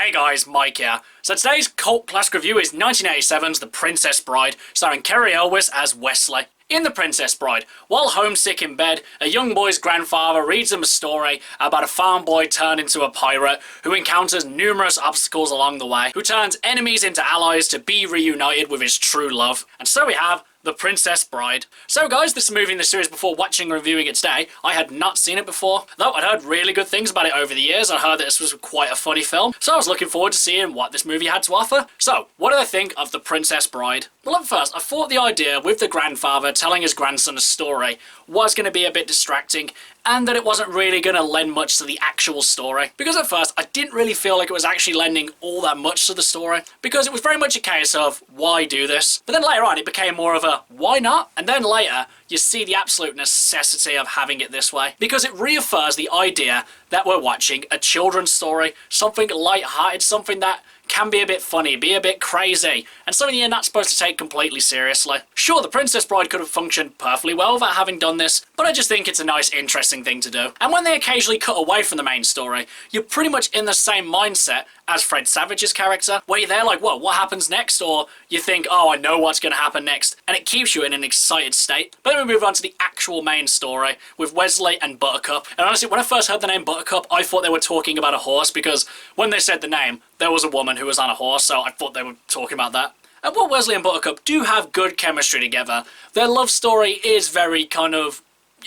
Hey guys, Mike here. So today's cult classic review is 1987's The Princess Bride, starring Cary Elwes as Wesley. In The Princess Bride, while homesick in bed, a young boy's grandfather reads him a story about a farm boy turned into a pirate who encounters numerous obstacles along the way, who turns enemies into allies to be reunited with his true love. And so we have The Princess Bride. So guys, this is a movie in the series before watching and reviewing it today. I had not seen it before, though I'd heard really good things about it over the years. I heard that this was quite a funny film, so I was looking forward to seeing what this movie had to offer. So, what did I think of The Princess Bride? Well, at first, I thought the idea with the grandfather telling his grandson a story was going to be a bit distracting, and that it wasn't really going to lend much to the actual story. Because at first, I didn't really feel like it was actually lending all that much to the story, because it was very much a case of, why do this? But then later on, it became more of a, why not? And then later, you see the absolute necessity of having it this way, because it reaffirms the idea that we're watching a children's story, something light-hearted, something that can be a bit funny, be a bit crazy, and something you're not supposed to take completely seriously. Sure, The Princess Bride could have functioned perfectly well without having done this, but I just think it's a nice, interesting thing to do. And when they occasionally cut away from the main story, you're pretty much in the same mindset as Fred Savage's character, where you're there like, whoa, what happens next? Or you think, oh, I know what's going to happen next, and it keeps you in an excited state. But then we move on to the actual main story with Wesley and Buttercup. And honestly, when I first heard the name Buttercup, I thought they were talking about a horse, because when they said the name, there was a woman who was on a horse, so I thought they were talking about that. And while Wesley and Buttercup do have good chemistry together, their love story is very kind of,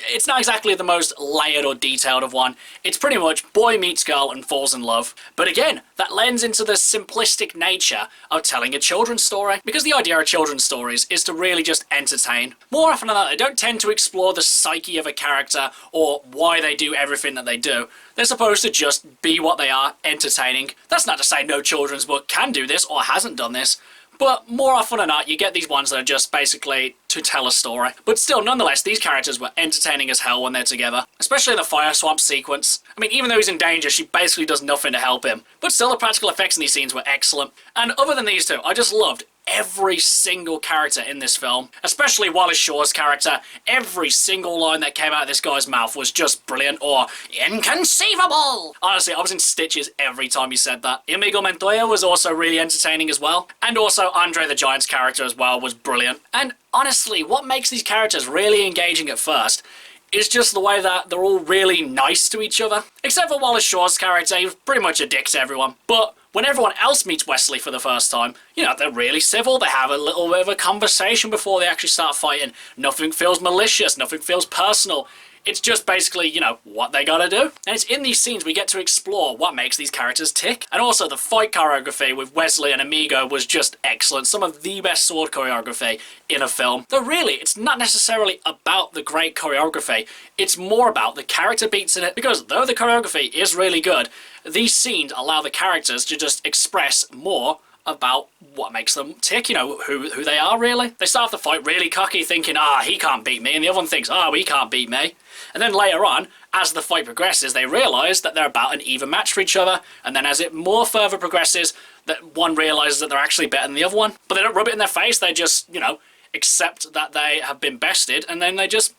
it's not exactly the most layered or detailed of one. It's pretty much boy meets girl and falls in love. But again, that lends into the simplistic nature of telling a children's story, because the idea of children's stories is to really just entertain. More often than not, they don't tend to explore the psyche of a character or why they do everything that they do. They're supposed to just be what they are, entertaining. That's not to say no children's book can do this or hasn't done this, but more often than not, you get these ones that are just basically to tell a story. But still, nonetheless, these characters were entertaining as hell when they're together. Especially in the fire swamp sequence. I mean, even though he's in danger, she basically does nothing to help him. But still, the practical effects in these scenes were excellent. And other than these two, I just loved every single character in this film, especially Wallace Shaw's character. Every single line that came out of this guy's mouth was just brilliant, or inconceivable! Honestly, I was in stitches every time he said that. Inigo Montoya was also really entertaining as well, and also Andre the Giant's character as well was brilliant. And honestly, what makes these characters really engaging at first is just the way that they're all really nice to each other. Except for Wallace Shaw's character, he was pretty much a dick to everyone. But when everyone else meets Wesley for the first time, you know, they're really civil, they have a little bit of a conversation before they actually start fighting. Nothing feels malicious, nothing feels personal. It's just basically, you know, what they gotta do. And it's in these scenes we get to explore what makes these characters tick. And also the fight choreography with Wesley and Inigo was just excellent. Some of the best sword choreography in a film. Though really, it's not necessarily about the great choreography. It's more about the character beats in it. Because though the choreography is really good, these scenes allow the characters to just express more about what makes them tick, you know, who they are really. They start off the fight really cocky, thinking, he can't beat me, and the other one thinks, he can't beat me. And then later on, as the fight progresses, they realise that they're about an even match for each other, and then as it more further progresses, that one realises that they're actually better than the other one. But they don't rub it in their face, they just, you know, accept that they have been bested, and then they just,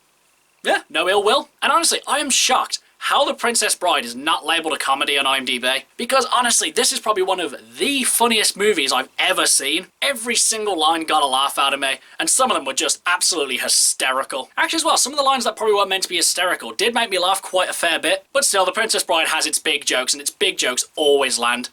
no ill will. And honestly, I am shocked how The Princess Bride is not labelled a comedy on IMDb. Because honestly, this is probably one of the funniest movies I've ever seen. Every single line got a laugh out of me, and some of them were just absolutely hysterical. Actually as well, some of the lines that probably weren't meant to be hysterical did make me laugh quite a fair bit, but still, The Princess Bride has its big jokes, and its big jokes always land.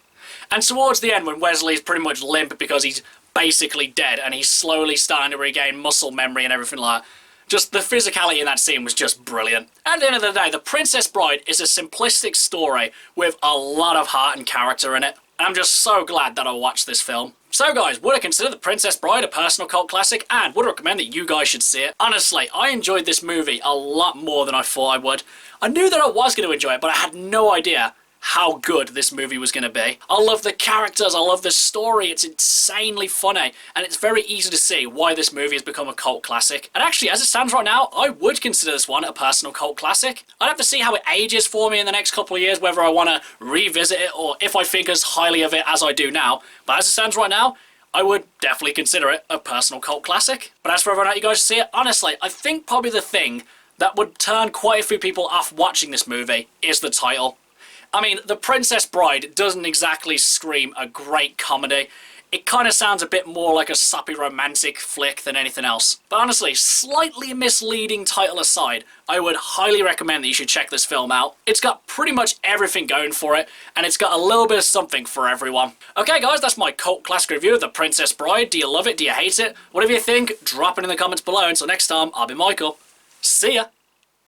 And towards the end, when Wesley's pretty much limp because he's basically dead, and he's slowly starting to regain muscle memory and everything like that, just the physicality in that scene was just brilliant. At the end of the day, The Princess Bride is a simplistic story with a lot of heart and character in it. And I'm just so glad that I watched this film. So guys, would I consider The Princess Bride a personal cult classic, and would I recommend that you guys should see it? Honestly, I enjoyed this movie a lot more than I thought I would. I knew that I was going to enjoy it, but I had no idea how good this movie was going to be. I love the characters, I love the story, it's insanely funny, and it's very easy to see why this movie has become a cult classic. And actually, as it stands right now, I would consider this one a personal cult classic. I'd have to see how it ages for me in the next couple of years, whether I want to revisit it or if I think as highly of it as I do now. But as it stands right now, I would definitely consider it a personal cult classic. But as for whether or not you guys see it, honestly, I think probably the thing that would turn quite a few people off watching this movie is the title. I mean, The Princess Bride doesn't exactly scream a great comedy. It kind of sounds a bit more like a soppy romantic flick than anything else. But honestly, slightly misleading title aside, I would highly recommend that you should check this film out. It's got pretty much everything going for it, and it's got a little bit of something for everyone. Okay guys, that's my cult classic review of The Princess Bride. Do you love it? Do you hate it? Whatever you think, drop it in the comments below. Until next time, I'll be Michael. See ya!